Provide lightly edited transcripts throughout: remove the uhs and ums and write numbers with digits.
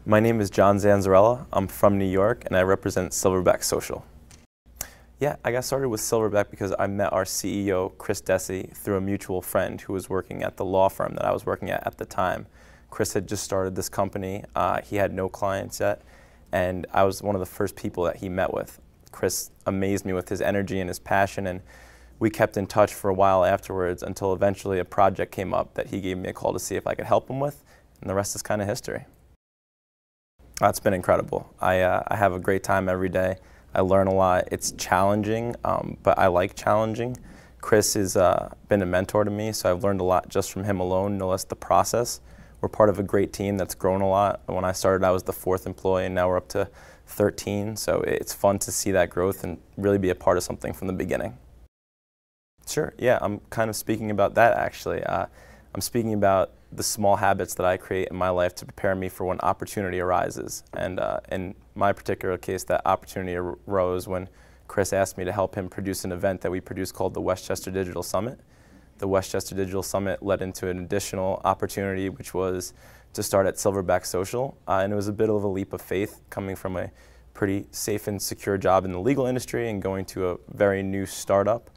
My name is John Zanzarella. I'm from New York and I represent Silverback Social. Yeah, I got started with Silverback because I met our CEO, Chris Dessi, through a mutual friend who was working at the law firm that I was working at the time. Chris had just started this company. He had no clients yet, and I was one of the first people that he met with. Chris amazed me with his energy and his passion, and we kept in touch for a while afterwards until eventually a project came up that he gave me a call to see if I could help him with, and the rest is kind of history. It's been incredible. I have a great time every day. I learn a lot. It's challenging, but I like challenging. Chris has been a mentor to me, so I've learned a lot just from him alone, no less the process. We're part of a great team that's grown a lot. When I started, I was the 4th employee, and now we're up to 13, so it's fun to see that growth and really be a part of something from the beginning. Sure, yeah, I'm kind of speaking about that actually. I'm speaking about the small habits that I create in my life to prepare me for when opportunity arises. And in my particular case, that opportunity arose when Chris asked me to help him produce an event that we produced called the Westchester Digital Summit. The Westchester Digital Summit led into an additional opportunity, which was to start at Silverback Social. And it was a bit of a leap of faith coming from a pretty safe and secure job in the legal industry and going to a very new startup.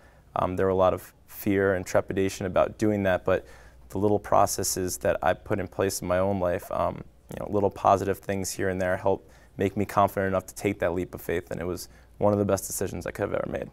There were a lot of fear and trepidation about doing that, but the little processes that I put in place in my own life, little positive things here and there helped make me confident enough to take that leap of faith, and it was one of the best decisions I could have ever made.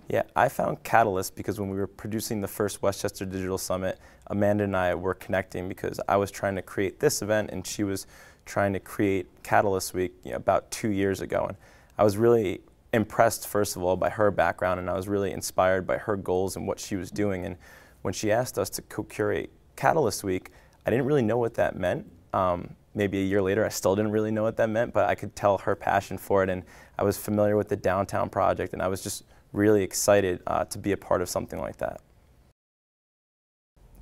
Yeah, I found Catalyst because when we were producing the first Westchester Digital Summit, Amanda and I were connecting because I was trying to create this event and she was trying to create Catalyst Week about 2 years ago. And I was really impressed, first of all, by her background, and I was really inspired by her goals and what she was doing. And when she asked us to co-curate Catalyst Week, I didn't really know what that meant. Maybe a year later, I still didn't really know what that meant, but I could tell her passion for it, and I was familiar with the downtown project, and I was just really excited to be a part of something like that.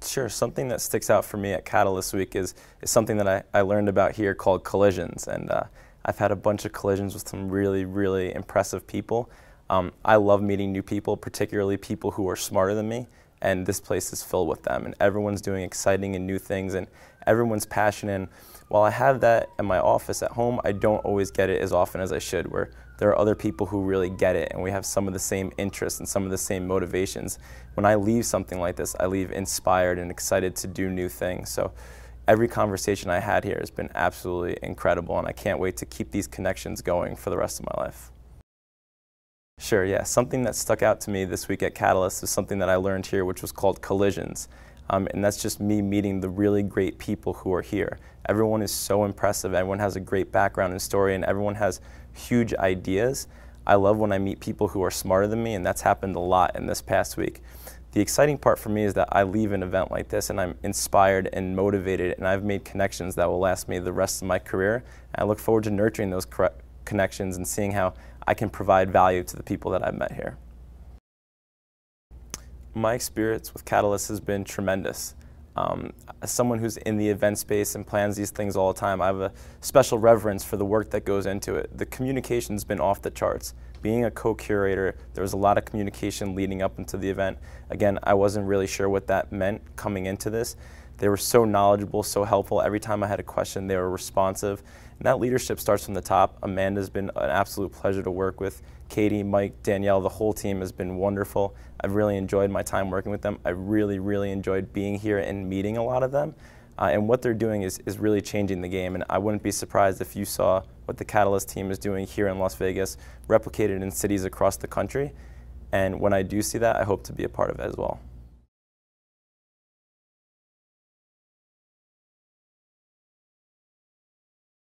Sure, something that sticks out for me at Catalyst Week is something that I learned about here called collisions, and I've had a bunch of collisions with some really, really impressive people. I love meeting new people, particularly people who are smarter than me. And this place is filled with them, and everyone's doing exciting and new things, and everyone's passionate. And while I have that in my office at home, I don't always get it as often as I should, where there are other people who really get it, and we have some of the same interests and some of the same motivations. When I leave something like this, I leave inspired and excited to do new things. So every conversation I had here has been absolutely incredible, and I can't wait to keep these connections going for the rest of my life. Sure, yeah. Something that stuck out to me this week at Catalyst is something that I learned here, which was called collisions. And that's just me meeting the really great people who are here. Everyone is so impressive. Everyone has a great background and story, and everyone has huge ideas. I love when I meet people who are smarter than me, and that's happened a lot in this past week. The exciting part for me is that I leave an event like this, and I'm inspired and motivated, and I've made connections that will last me the rest of my career. And I look forward to nurturing those connections and seeing how I can provide value to the people that I've met here. My experience with Catalyst has been tremendous. As someone who's in the event space and plans these things all the time, I have a special reverence for the work that goes into it. The communication's been off the charts. Being a co-curator, there was a lot of communication leading up into the event. Again, I wasn't really sure what that meant coming into this. They were so knowledgeable, so helpful. Every time I had a question, they were responsive. And that leadership starts from the top. Amanda's been an absolute pleasure to work with. Katie, Mike, Danielle, the whole team has been wonderful. I've really enjoyed my time working with them. I really, really enjoyed being here and meeting a lot of them. And what they're doing is really changing the game. And I wouldn't be surprised if you saw what the Catalyst team is doing here in Las Vegas, replicated in cities across the country. And when I do see that, I hope to be a part of it as well.